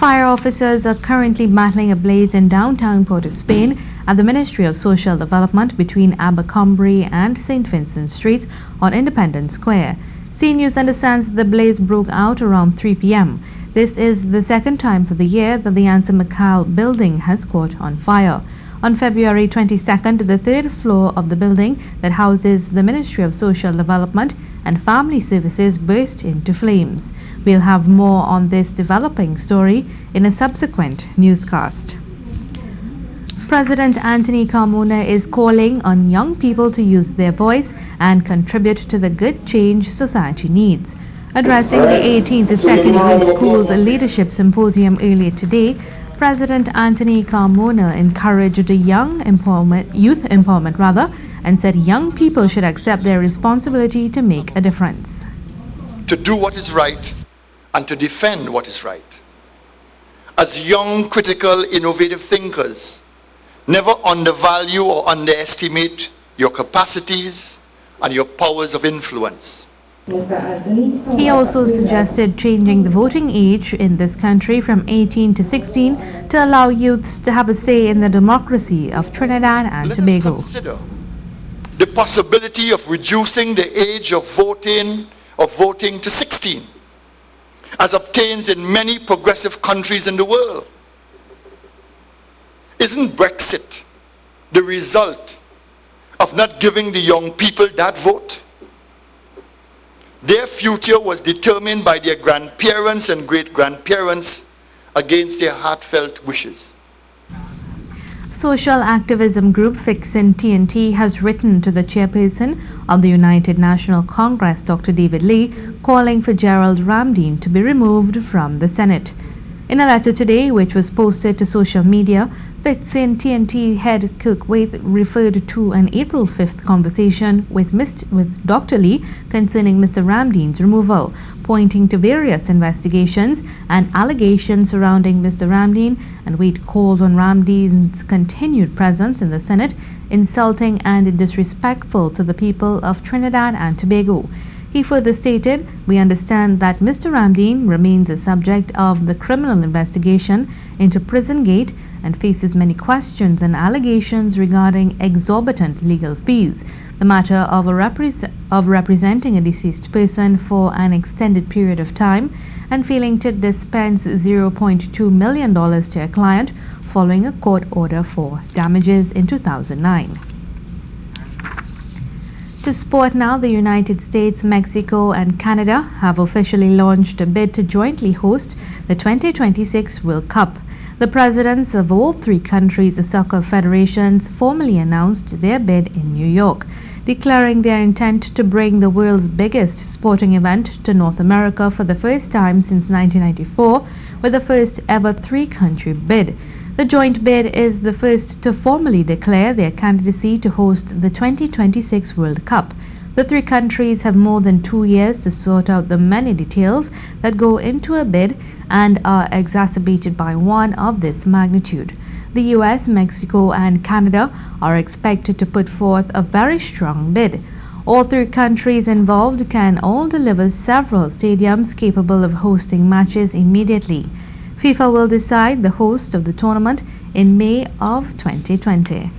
Fire officers are currently battling a blaze in downtown Port of Spain at the Ministry of Social Development between Abercrombie and St. Vincent Streets on Independence Square. CNews understands the blaze broke out around 3 p.m. This is the second time for the year that the Ansa McCall building has caught on fire. On February 22nd, the third floor of the building that houses the Ministry of Social Development and Family Services burst into flames. We'll have more on this developing story in a subsequent newscast. President Anthony Carmona is calling on young people to use their voice and contribute to the good change society needs. Addressing the 18th Secondary Schools Leadership Symposium earlier today, President Anthony Carmona encouraged youth empowerment, and said young people should accept their responsibility to make a difference. To do what is right and to defend what is right. As young, critical, innovative thinkers, never undervalue or underestimate your capacities and your powers of influence. He also suggested changing the voting age in this country from 18 to 16 to allow youths to have a say in the democracy of Trinidad and Tobago. Let us consider the possibility of reducing the age of voting to 16, as obtains in many progressive countries in the world. Isn't Brexit the result of not giving the young people that vote? Their future was determined by their grandparents and great-grandparents against their heartfelt wishes. Social activism group Fixin T&T has written to the chairperson of the United National Congress, Dr. David Lee, calling for Gerald Ramdeen to be removed from the Senate. In a letter today, which was posted to social media, Fixin T&T head Kirk Waite referred to an April 5th conversation with Dr. Lee concerning Mr. Ramdeen's removal, pointing to various investigations and allegations surrounding Mr. Ramdeen, and Waite called on Ramdeen's continued presence in the Senate insulting and disrespectful to the people of Trinidad and Tobago. He further stated, "We understand that Mr. Ramdeen remains a subject of the criminal investigation into Prison Gate and faces many questions and allegations regarding exorbitant legal fees. The matter of representing a deceased person for an extended period of time and failing to dispense $0.2 million to a client following a court order for damages in 2009. To sport now, the United States, Mexico and Canada have officially launched a bid to jointly host the 2026 World Cup. The presidents of all three countries' soccer federations formally announced their bid in New York, declaring their intent to bring the world's biggest sporting event to North America for the first time since 1994, with the first ever three-country bid. The joint bid is the first to formally declare their candidacy to host the 2026 World Cup. The three countries have more than 2 years to sort out the many details that go into a bid and are exacerbated by one of this magnitude. The US, Mexico and Canada are expected to put forth a very strong bid. All three countries involved can all deliver several stadiums capable of hosting matches immediately. FIFA will decide the host of the tournament in May of 2020.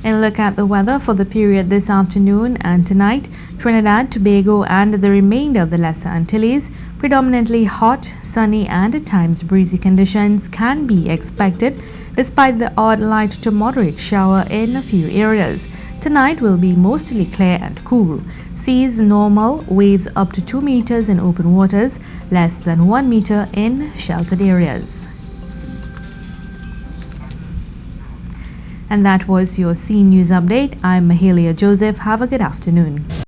And a look at the weather for the period this afternoon and tonight. Trinidad, Tobago and the remainder of the Lesser Antilles, predominantly hot, sunny and at times breezy conditions can be expected despite the odd light to moderate shower in a few areas. Tonight will be mostly clear and cool. Seas normal, waves up to 2 meters in open waters, less than 1 meter in sheltered areas. And that was your CNews update. I'm Mahalia Joseph. Have a good afternoon.